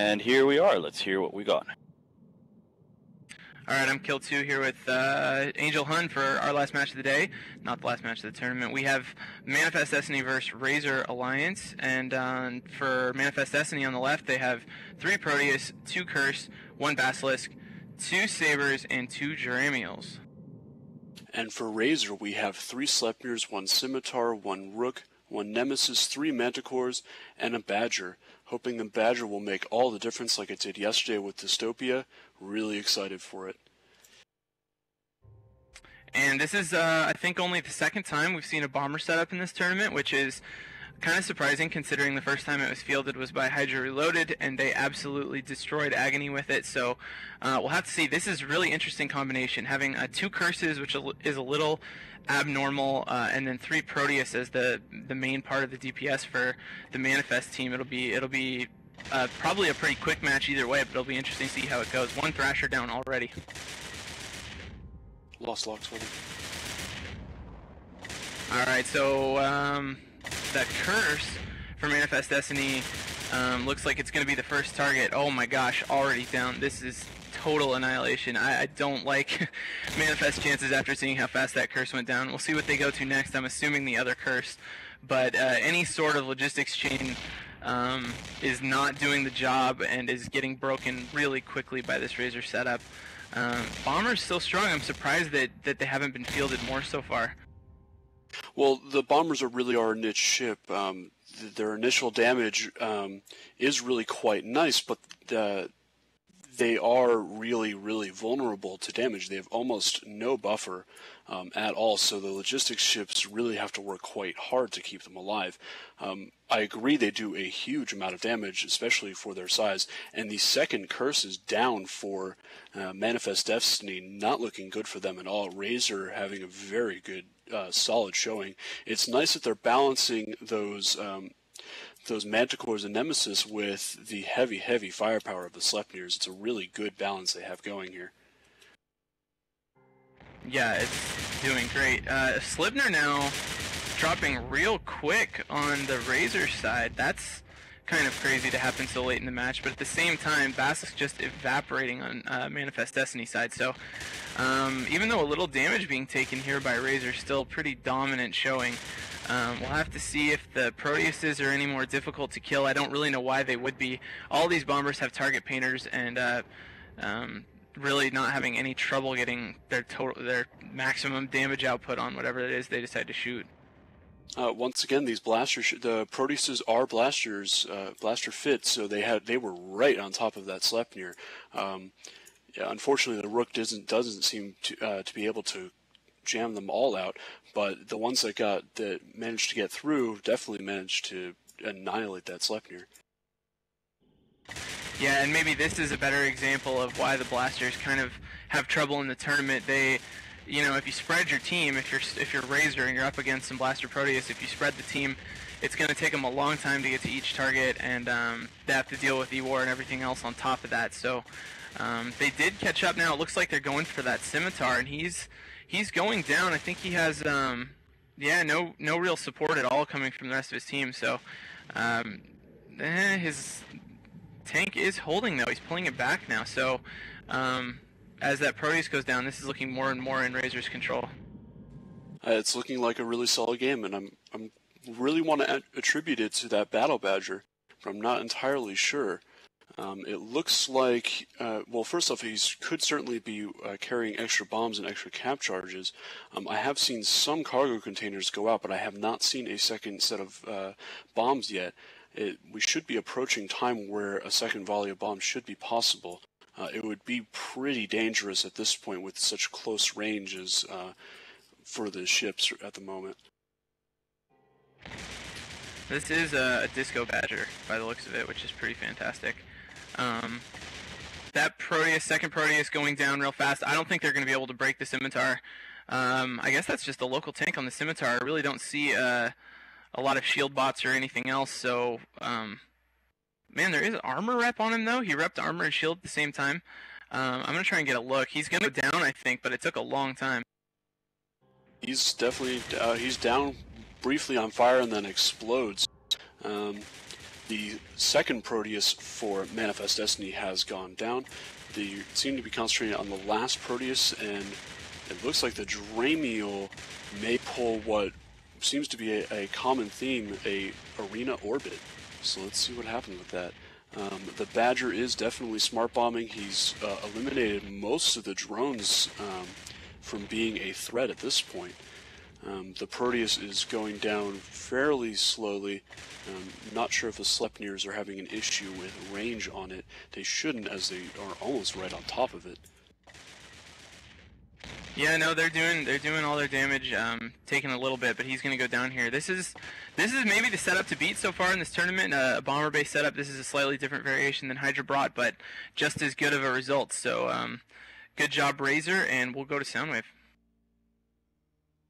And here we are. Let's hear what we got. All right, I'm Kill2 here with Angel Hun for our last match of the day. Not the last match of the tournament. We have Manifest Destiny versus Razor Alliance. And for Manifest Destiny on the left, they have 3 Proteus, 2 Curse, 1 Basilisk, 2 Sabers, and 2 Geramials. And for Razor, we have 3 Sleipnirs, 1 Scimitar, 1 Rook, 1 Nemesis, 3 Manticores, and a Badger. Hoping the Badger will make all the difference like it did yesterday with Dystopia. Really excited for it. And this is, I think, only the second time we've seen a Bomber setup in this tournament, which is kind of surprising considering the first time it was fielded was by Hydra Reloaded, and they absolutely destroyed Agony with it. So we'll have to see. This is a really interesting combination, having 2 Curses, which is a little abnormal, and then 3 Proteus as the main part of the DPS for the Manifest team. It'll be probably a pretty quick match either way, but it'll be interesting to see how it goes. 1 Thrasher down already. Lost locks with him. Alright, so that Curse for Manifest Destiny looks like it's going to be the first target. Oh my gosh, already down. This is total annihilation. I don't like Manifest chances after seeing how fast that Curse went down. We'll see what they go to next. I'm assuming the other Curse. But any sort of logistics chain is not doing the job and is getting broken really quickly by this Razor setup. Bomber's still strong. I'm surprised that they haven't been fielded more so far. Well, the Bombers are really our niche ship. Their initial damage is really quite nice, but they are really, really vulnerable to damage. They have almost no buffer at all, so the logistics ships really have to work quite hard to keep them alive. I agree they do a huge amount of damage, especially for their size, and the second Curse is down for Manifest Destiny, not looking good for them at all. Razor having a very good, solid showing. It's nice that they're balancing those Manticores and Nemesis with the heavy firepower of the Sleipnirs. It's a really good balance they have going here. Yeah, it's doing great. Slipner now dropping real quick on the Razor side. That's kind of crazy to happen so late in the match, but at the same time, Basilisk just evaporating on Manifest Destiny side. So even though a little damage being taken here by Razor, still pretty dominant showing. We'll have to see if the Proteuses are any more difficult to kill. I don't really know why they would be. All these Bombers have target painters, and really not having any trouble getting their maximum damage output on whatever it is they decide to shoot. Once again, these blasters, the Proteuses are blasters, blaster fit, so they were right on top of that Sleipnir. Yeah, unfortunately, the Rook doesn't seem to be able to jam them all out, but the ones that managed to get through definitely managed to annihilate that Sleipnir. Yeah, and maybe this is a better example of why the blasters kind of have trouble in the tournament. They, you know, if you spread your team, if you're Razor and you're up against some blaster Proteus, if you spread the team, it's going to take them a long time to get to each target, and they have to deal with E-War and everything else on top of that. So they did catch up now. It looks like they're going for that Scimitar, and he's going down. I think he has yeah, no real support at all coming from the rest of his team. So his tank is holding though. He's pulling it back now. So as that Proteus goes down, this is looking more and more in Razor's control. It's looking like a really solid game, and I'm really want to attribute it to that Battle Badger, but I'm not entirely sure. It looks like, well, first off, he could certainly be carrying extra bombs and extra cap charges. I have seen some cargo containers go out, but I have not seen a second set of bombs yet. We should be approaching time where a second volley of bombs should be possible. It would be pretty dangerous at this point with such close ranges for the ships at the moment. This is a Disco Badger by the looks of it, which is pretty fantastic. That Proteus, second Proteus going down real fast. I don't think they're going to be able to break the Scimitar. I guess that's just a local tank on the Scimitar. I really don't see a lot of shield bots or anything else. So, man, there is armor rep on him though. He repped armor and shield at the same time. I'm going to try and get a look. He's going to go down, I think, but it took a long time. He's definitely, he's down briefly on fire and then explodes. The second Proteus for Manifest Destiny has gone down. They seem to be concentrating on the last Proteus, and it looks like the Dramiel may pull what seems to be a common theme, a arena orbit. So let's see what happens with that. The Badger is definitely smart bombing. He's eliminated most of the drones from being a threat at this point. The Proteus is going down fairly slowly. Not sure if the Sleipnirs are having an issue with range on it. They shouldn't, as they are almost right on top of it. Yeah, no, they're doing all their damage, taking a little bit, but he's gonna go down here. This is maybe the setup to beat so far in this tournament. A bomber-based setup. This is a slightly different variation than Hydra brought, but just as good of a result. So, good job, Razor, and we'll go to Soundwave.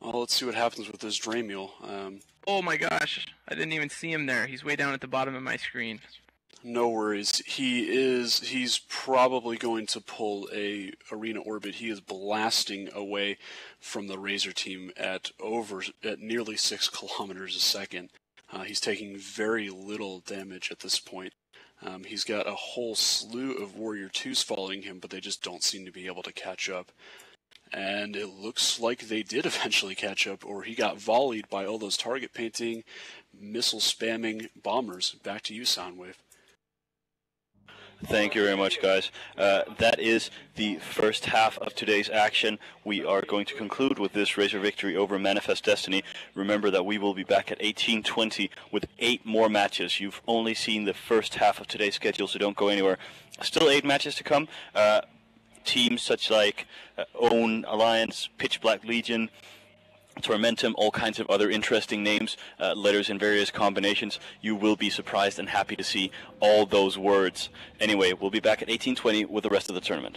Well, let's see what happens with this Dramiel. Oh my gosh, I didn't even see him there. He's way down at the bottom of my screen. No worries. He's probably going to pull a arena orbit. He is blasting away from the Razor team at nearly 6 kilometers a second. He's taking very little damage at this point. He's got a whole slew of Warrior 2s following him, but they just don't seem to be able to catch up. And it looks like they did eventually catch up, or he got volleyed by all those target painting, missile spamming bombers. Back to you, Soundwave. Thank you very much, guys. That is the first half of today's action. We are going to conclude with this Razor victory over Manifest Destiny. Remember that we will be back at 18:20 with 8 more matches. You've only seen the first half of today's schedule, so don't go anywhere. Still 8 matches to come. Teams such like Own Alliance, Pitch Black Legion, Tormentum, all kinds of other interesting names, letters in various combinations. You will be surprised and happy to see all those words. Anyway, we'll be back at 18:20 with the rest of the tournament.